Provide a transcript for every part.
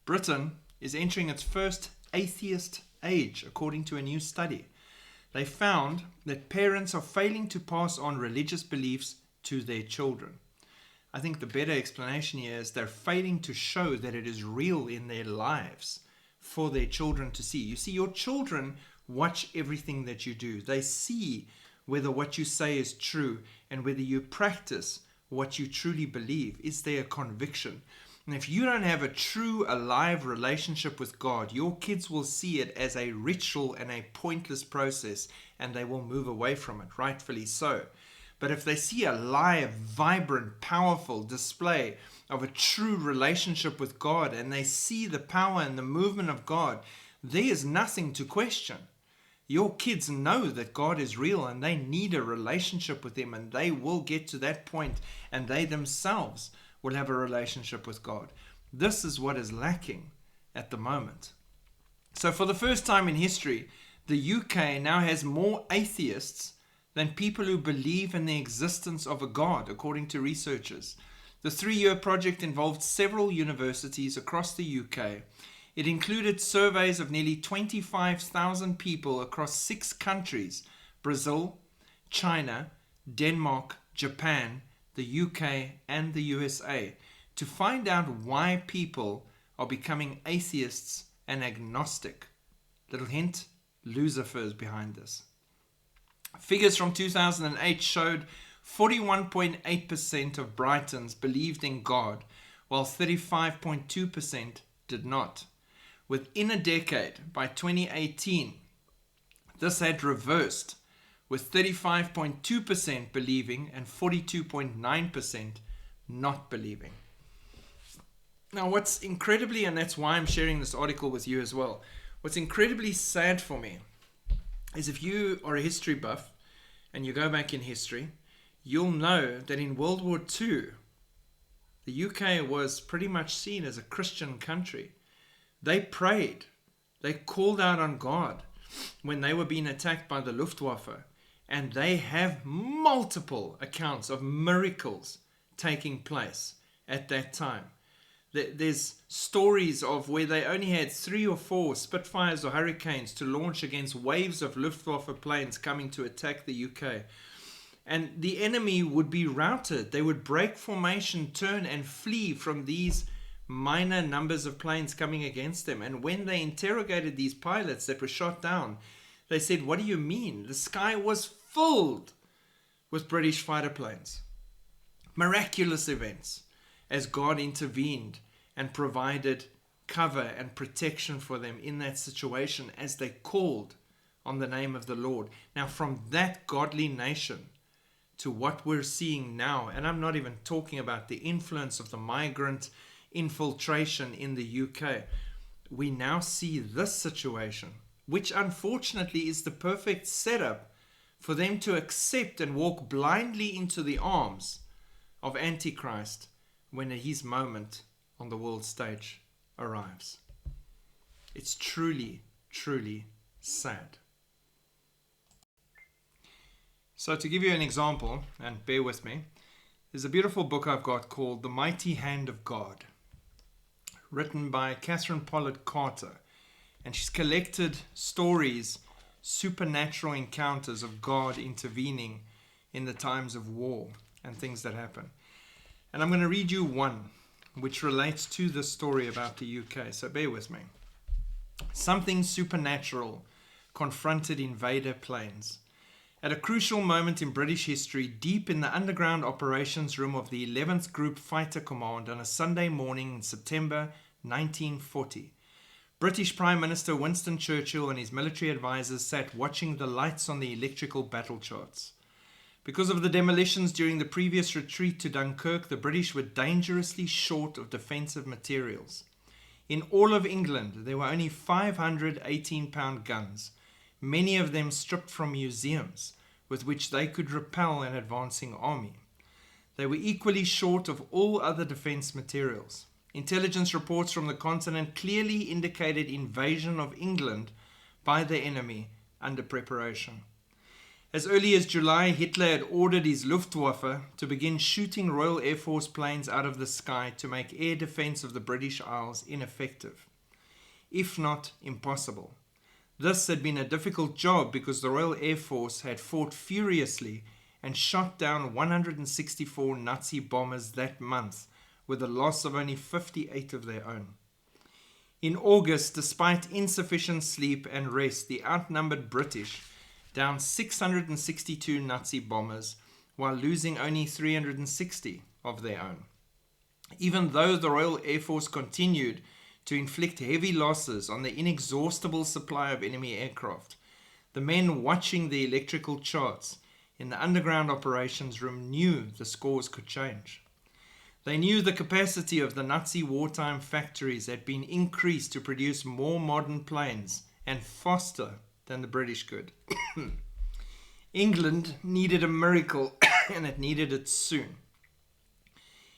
Britain is entering its first atheist age, according to a new study. They found that parents are failing to pass on religious beliefs to their children. I think the better explanation here is they're failing to show that it is real in their lives for their children to see. You see, your children watch everything that you do. They see whether what you say is true and whether you practice what you truly believe. Is there a conviction? And if you don't have a true, alive relationship with God, your kids will see it as a ritual and a pointless process, and they will move away from it, rightfully so. But if they see a live, vibrant, powerful display of a true relationship with God, and they see the power and the movement of God, there is nothing to question. Your kids know that God is real and they need a relationship with Him, and they will get to that point and they themselves will have a relationship with God. This is what is lacking at the moment. So for the first time in history, the UK now has more atheists than people who believe in the existence of a God, according to researchers. The 3-year project involved several universities across the UK. It included surveys of nearly 25,000 people across 6 countries: Brazil, China, Denmark, Japan, the UK, and the USA, to find out why people are becoming atheists and agnostic. Little hint, Lucifer's behind this. Figures from 2008 showed 41.8% of Britons believed in God, while 35.2% did not. Within a decade, by 2018, this had reversed, with 35.2% believing and 42.9% not believing. Now, what's incredibly, and that's why I'm sharing this article with you as well, what's incredibly sad for me is if you are a history buff and you go back in history, you'll know that in World War II, the UK was pretty much seen as a Christian country. They prayed. They called out on God when they were being attacked by the Luftwaffe. And they have multiple accounts of miracles taking place at that time. There's stories of where they only had 3 or 4 Spitfires or Hurricanes to launch against waves of Luftwaffe planes coming to attack the UK. And the enemy would be routed. They would break formation, turn and flee from these minor numbers of planes coming against them. And when they interrogated these pilots that were shot down, they said, "What do you mean? The sky was filled with British fighter planes." Miraculous events as God intervened and provided cover and protection for them in that situation as they called on the name of the Lord. Now, from that godly nation to what we're seeing now, and I'm not even talking about the influence of the migrant infiltration in the UK, we now see this situation, which unfortunately is the perfect setup for them to accept and walk blindly into the arms of Antichrist when his moment on the world stage arrives. It's truly, truly sad. So to give you an example, and bear with me, there's a beautiful book I've got called The Mighty Hand of God, written by Catherine Pollard Carter. And she's collected stories, supernatural encounters of God intervening in the times of war and things that happen. And I'm going to read you one which relates to this story about the UK. So bear with me. Something supernatural confronted invader planes. At a crucial moment in British history, deep in the underground operations room of the 11th Group Fighter Command on a Sunday morning in September 1940, British Prime Minister Winston Churchill and his military advisors sat watching the lights on the electrical battle charts. Because of the demolitions during the previous retreat to Dunkirk, the British were dangerously short of defensive materials. In all of England, there were only 500 18-pound guns, many of them stripped from museums, with which they could repel an advancing army. They were equally short of all other defense materials. Intelligence reports from the continent clearly indicated invasion of England by the enemy under preparation. As early as July, Hitler had ordered his Luftwaffe to begin shooting Royal Air Force planes out of the sky to make air defense of the British Isles ineffective, if not impossible. This had been a difficult job because the Royal Air Force had fought furiously and shot down 164 Nazi bombers that month, with a loss of only 58 of their own. In August, despite insufficient sleep and rest, the outnumbered British downed 662 Nazi bombers while losing only 360 of their own. Even though the Royal Air Force continued to inflict heavy losses on the inexhaustible supply of enemy aircraft, the men watching the electrical charts in the underground operations room knew the scores could change. They knew the capacity of the Nazi wartime factories had been increased to produce more modern planes and faster than the British could. England needed a miracle, and it needed it soon.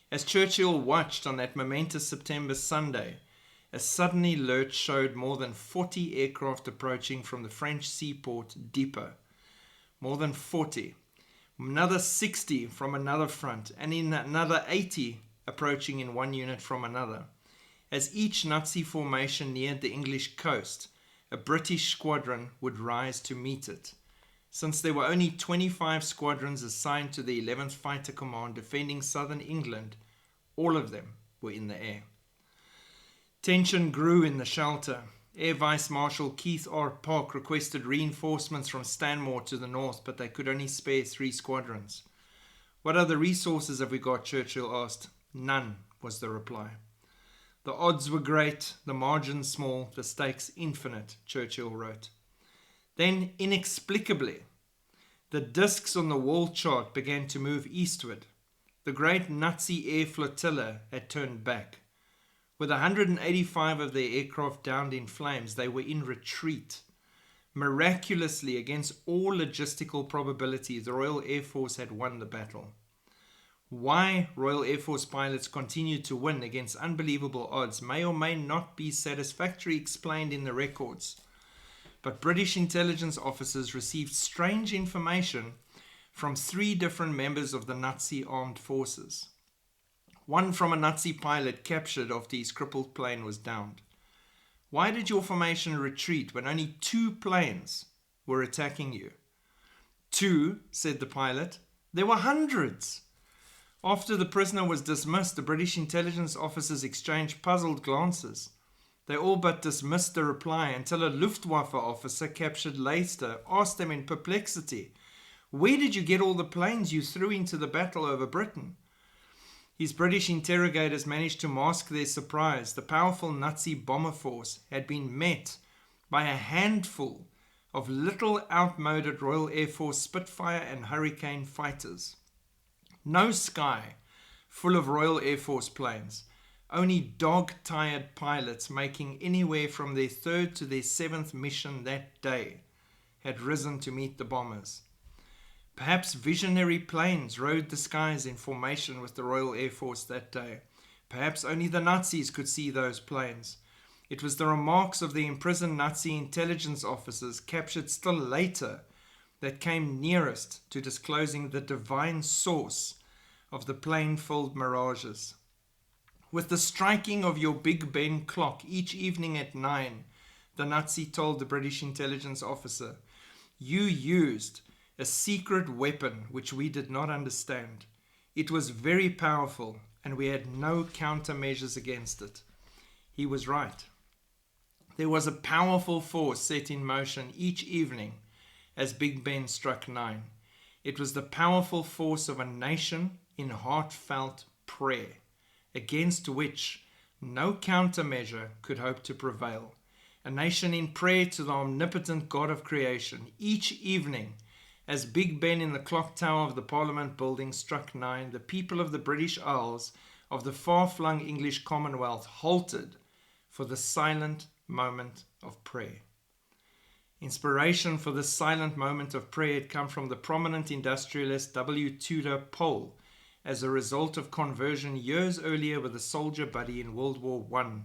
As Churchill watched on that momentous September Sunday, a sudden alert showed more than 40 aircraft approaching from the French seaport Dieppe. More than 40. Another 60 from another front, and in another 80 approaching in one unit from another. As each Nazi formation neared the English coast, a British squadron would rise to meet it. Since there were only 25 squadrons assigned to the 11th Fighter Command defending southern England, all of them were in the air. Tension grew in the shelter. Air Vice Marshal Keith R. Park requested reinforcements from Stanmore to the north, but they could only spare 3 squadrons. "What other resources have we got?" Churchill asked. "None," was the reply. "The odds were great, the margins small, the stakes infinite," Churchill wrote. Then, inexplicably, the discs on the wall chart began to move eastward. The great Nazi air flotilla had turned back. With 185 of their aircraft downed in flames, they were in retreat. Miraculously, against all logistical probability, the Royal Air Force had won the battle. Why Royal Air Force pilots continued to win against unbelievable odds may or may not be satisfactorily explained in the records. But British intelligence officers received strange information from 3 different members of the Nazi armed forces. One from a Nazi pilot captured after his crippled plane was downed. "Why did your formation retreat when only 2 planes were attacking you?" "2," said the pilot. "There were hundreds." After the prisoner was dismissed, the British intelligence officers exchanged puzzled glances. They all but dismissed the reply until a Luftwaffe officer captured Leicester asked them in perplexity, "Where did you get all the planes you threw into the battle over Britain?" His British interrogators managed to mask their surprise. The powerful Nazi bomber force had been met by a handful of little outmoded Royal Air Force Spitfire and Hurricane fighters. No sky full of Royal Air Force planes, only dog-tired pilots making anywhere from their 3rd to their 7th mission that day had risen to meet the bombers. Perhaps visionary planes rode the skies in formation with the Royal Air Force that day. Perhaps only the Nazis could see those planes. It was the remarks of the imprisoned Nazi intelligence officers captured still later that came nearest to disclosing the divine source of the plane-filled mirages. "With the striking of your Big Ben clock each evening at 9, the Nazi told the British intelligence officer, "you used a secret weapon which we did not understand. It was very powerful, and we had no countermeasures against it." He was right. There was a powerful force set in motion each evening as Big Ben struck 9. It was the powerful force of a nation in heartfelt prayer, against which no countermeasure could hope to prevail. A nation in prayer to the omnipotent God of creation. Each evening, as Big Ben in the clock tower of the Parliament building struck 9, the people of the British Isles of the far-flung English Commonwealth halted for the silent moment of prayer. Inspiration for this silent moment of prayer had come from the prominent industrialist W. Tudor Pole as a result of conversion years earlier with a soldier buddy in World War I.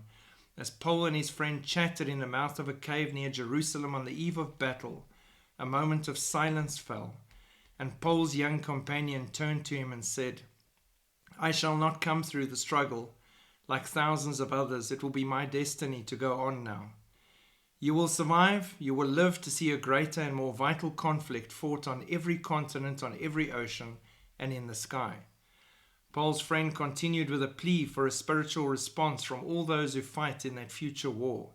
As Pole and his friend chatted in the mouth of a cave near Jerusalem on the eve of battle, A moment of silence fell, and Paul's young companion turned to him and said, I shall not come through the struggle like thousands of others. It will be my destiny to go on now. You will survive. You will live to see a greater and more vital conflict fought on every continent, on every ocean, and in the sky. Paul's friend continued with a plea for a spiritual response from all those who fight in that future war.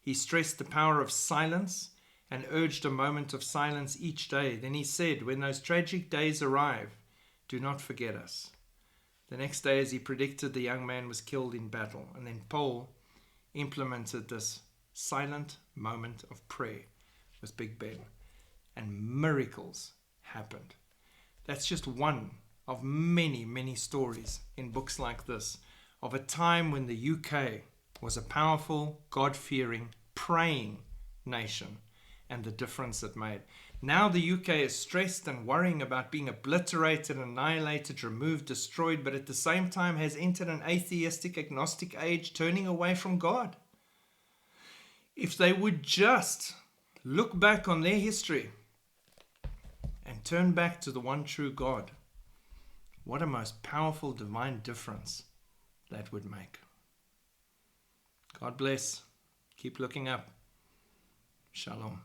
He stressed the power of silence and urged a moment of silence each day. Then he said, when those tragic days arrive, do not forget us. The next day, as he predicted, the young man was killed in battle. And then Paul implemented this silent moment of prayer with Big Ben. And miracles happened. That's just one of many, many stories in books like this of a time when the UK was a powerful, God-fearing, praying nation and the difference it made. Now the UK is stressed and worrying about being obliterated, annihilated, removed, destroyed, but at the same time has entered an atheistic, agnostic age, turning away from God. If they would just look back on their history and turn back to the one true God, what a most powerful divine difference that would make. God bless. Keep looking up. Shalom.